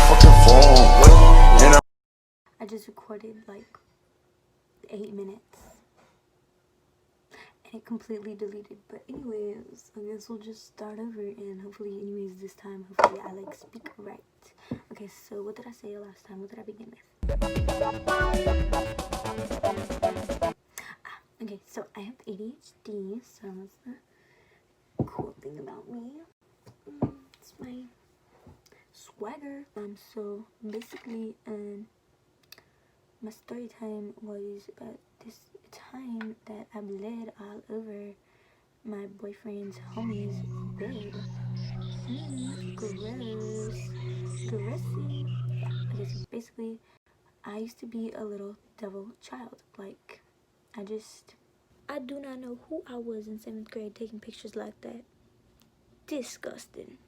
fucking phone. And I just recorded like 8 minutes and it completely deleted. But anyways, I guess we'll just start over, and hopefully anyways this time hopefully I like speak right. Okay, so what did I say last time? What did I begin with? Okay, so I have ADHD, so that's the cool thing about me. It's my swagger. So basically, my story time was about this time that I bled all over my boyfriend's homie's bed. Gross. Grossy. Okay, so basically, I used to be a little devil child. Like, I do not know who I was in 7th grade taking pictures like that. Disgusting.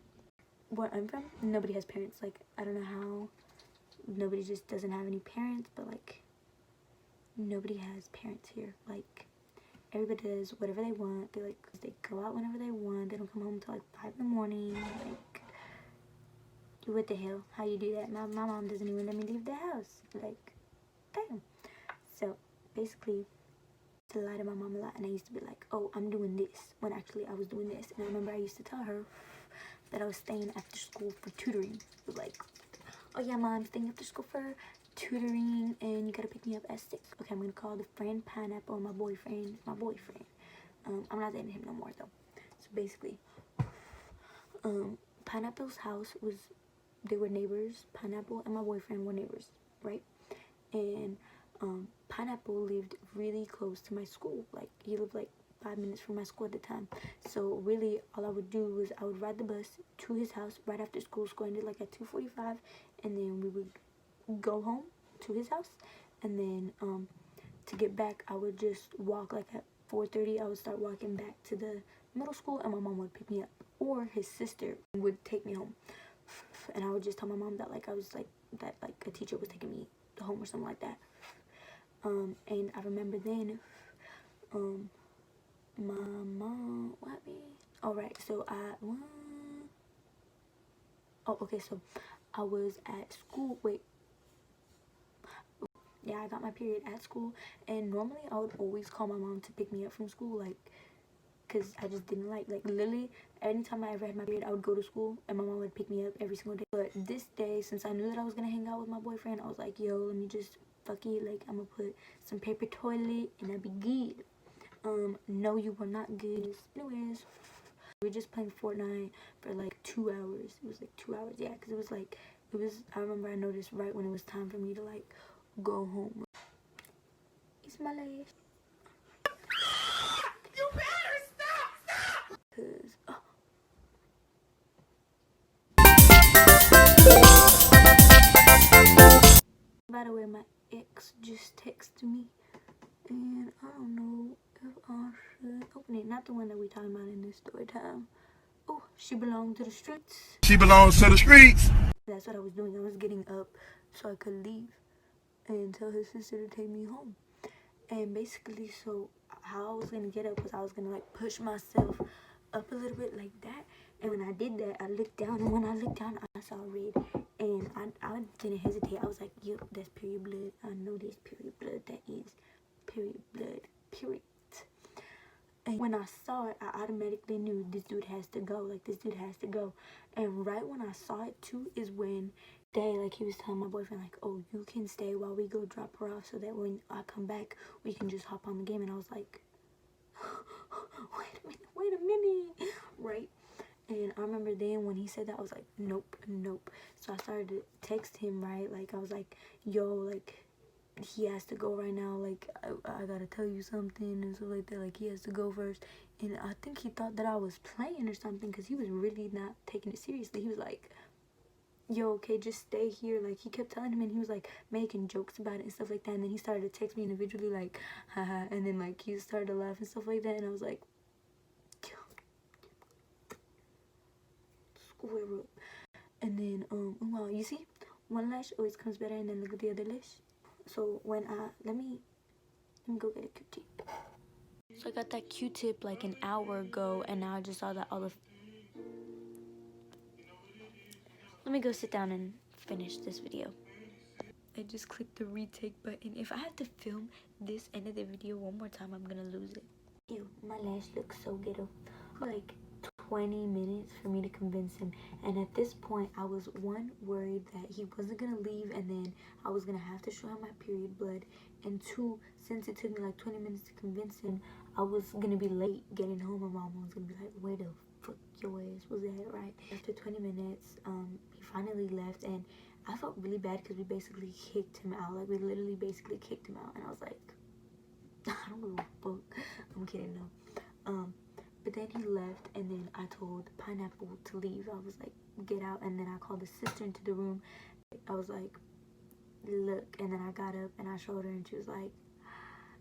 Where I'm from, nobody has parents. Like, I don't know how nobody just doesn't have any parents, but like, nobody has parents here. Like, everybody does whatever they want. They go out whenever they want. They don't come home until like 5 in the morning. Like, what the hell? How you do that? My mom doesn't even let me leave the house. Like, damn. So basically, to lie to my mom a lot, and I used to be like, oh, I'm doing this, when actually I was doing this. And I remember I used to tell her that I was staying after school for tutoring. Like, oh yeah, mom, I'm staying after school for tutoring, and you gotta pick me up at 6. Okay, I'm gonna call the friend Pineapple my boyfriend. I'm not dating him no more though. So basically, Pineapple's house was, they were neighbors. Pineapple and my boyfriend were neighbors, right? And Pineapple lived really close to my school. Like, he lived like 5 minutes from my school at the time. So really, all I would do was I would ride the bus to his house right after school ended, like at 2:45, and then we would go home to his house, and then to get back, I would just walk. Like at 4:30, I would start walking back to the middle school, and my mom would pick me up, or his sister would take me home. And I would just tell my mom that like I was like that like a teacher was taking me home or something like that. And I remember then, my mom, what happened? All right, so so I was at school. Wait, yeah, I got my period at school, and normally I would always call my mom to pick me up from school, like, because I just didn't like literally anytime I ever had my period, I would go to school and my mom would pick me up every single day. But this day, since I knew that I was gonna hang out with my boyfriend, I was like, yo, let me just fuck it, like, I'm gonna put some paper toilet and I'll be good. No, you were not good. Anyways, we were just playing Fortnite for like 2 hours. It was like 2 hours, yeah, because I remember I noticed right when it was time for me to like go home. It's my last. You better stop! Cause by the way, my ex just texted me, and I don't know if I should open it. Not the one that we talking about in this story time. Oh, she belonged to the streets. she belongs to the streets. That's what I was doing. I was getting up so I could leave and tell his sister to take me home. And basically, so how I was gonna get up was I was gonna like push myself up a little bit like that. And when I did that, I looked down, and when I looked down, I saw red, and I didn't hesitate. I was like, yep, that's period blood. I know this period blood. That is period blood. Period. And when I saw it, I automatically knew this dude has to go. Like, this dude has to go. And right when I saw it too is when like he was telling my boyfriend like, oh, you can stay while we go drop her off, so that when I come back we can just hop on the game. And I was like, wait a minute, right? And I remember then when he said that, I was like, nope. So I started to text him, right? Like, I was like, yo, like, he has to go right now. Like, I gotta tell you something and stuff like that. Like, he has to go first. And I think he thought that I was playing or something, because he was really not taking it seriously. He was like, yo, okay, just stay here. Like, he kept telling him, and he was like making jokes about it and stuff like that. And then he started to text me individually like, haha, and then like he started to laugh and stuff like that. And I was like, square up. And then wow, you see, one lash always comes better, and then look at the other lash. So when let me go get a Q-tip. So I got that Q-tip like an hour ago, and now I just saw that all the. Let me go sit down and finish this video. I just clicked the retake button. If I have to film this end of the video one more time, I'm gonna lose it. Ew, my lash looks so ghetto. Like 20 minutes for me to convince him, and at this point I was one, worried that he wasn't gonna leave and then I was gonna have to show him my period blood, and two, since it took me like 20 minutes to convince him, I was gonna be late getting home and mom was gonna be like, where the fuck your ass was at, right? After 20 minutes he finally left, and I felt really bad because we basically kicked him out. Like, we literally basically kicked him out, and I was like, I don't give a fuck. I'm kidding, no. But then he left, and then I told Pineapple to leave. I was like, get out. And then I called the sister into the room. I was like, look. And then I got up and I showed her, and she was like,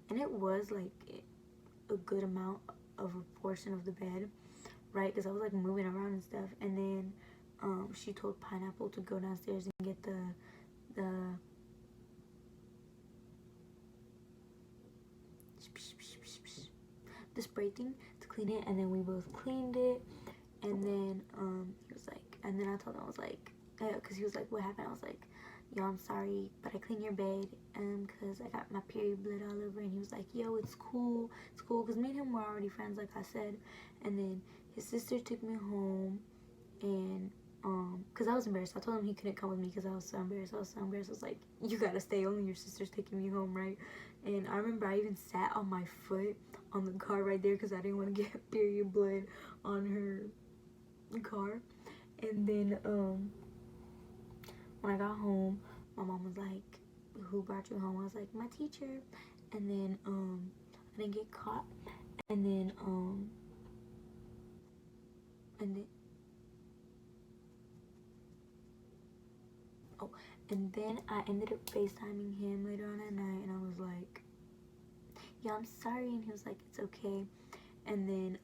and it was like a good amount of a portion of the bed, right? Because I was like moving around and stuff. And then she told Pineapple to go downstairs and get the spray thing to clean it, and then we both cleaned it. And then he was like, and then I told him, I was like, because he was like, what happened? I was like, yo, I'm sorry, but I cleaned your bed because I got my period blood all over. And he was like, yo, it's cool, because me and him were already friends, like I said. And then his sister took me home, and because I was embarrassed. I told him he couldn't come with me because I was so embarrassed. I was like, you gotta stay, only your sister's taking me home, right? And I remember I even sat on my foot on the car right there because I didn't want to get period blood on her car. And then when I got home, my mom was like, who brought you home? I was like, my teacher. And then I didn't get caught. And then and then I ended up FaceTiming him later on at night, and I was like, yeah, I'm sorry. And he was like, it's okay. And then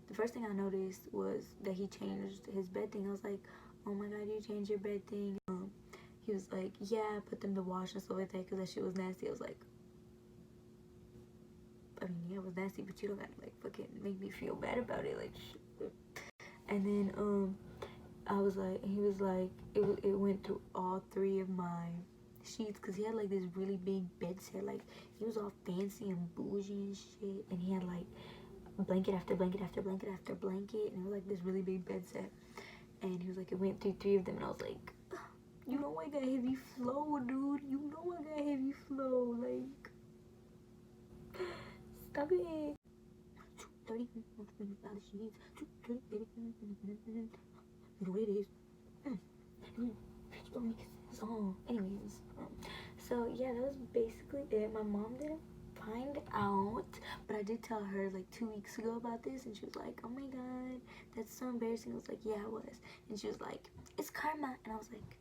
the first thing I noticed was that he changed his bed thing. I was like, oh my god, you changed your bed thing? He was like, yeah, I put them to wash and stuff like that because that shit was nasty. I was like, I mean, yeah, it was nasty, but you don't gotta like fucking make me feel bad about it, like shit. And then I was like, he was like, it went through all three of my sheets, because he had like this really big bed set. Like, he was all fancy and bougie and shit, and he had like blanket after blanket after blanket after blanket, and it was like this really big bed set. And he was like, it went through three of them, and I was like, you know I got heavy flow, dude. You know I got heavy flow. Like, stop it. 30 sheets. You know what it is. Anyways, so yeah, that was basically it. My mom didn't find out, but I did tell her like 2 weeks ago about this, and she was like, oh my god, that's so embarrassing. I was like, yeah, it was. And she was like, it's karma. And I was like,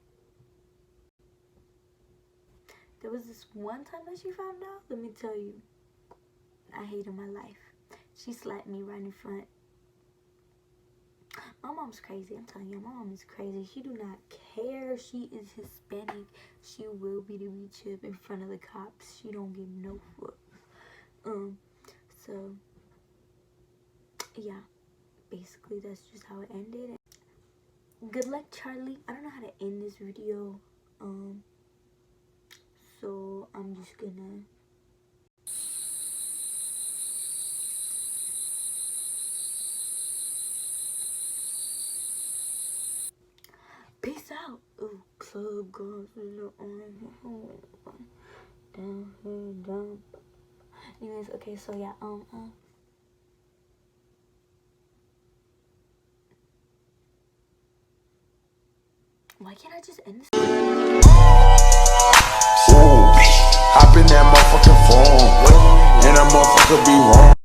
there was this one time that she found out. Let me tell you, I hated my life. She slapped me right in front. My mom's crazy. I'm telling you, my mom is crazy. She do not care. She is Hispanic. She will be the meat chip in front of the cops. She don't give no fucks. So yeah, basically that's just how it ended. Good luck, Charlie. I don't know how to end this video. So I'm just gonna peace out. Oh, club girls down. Anyways, okay, so yeah, why can't I just end this? Hop in that motherfucking phone, and that motherfucker be wrong.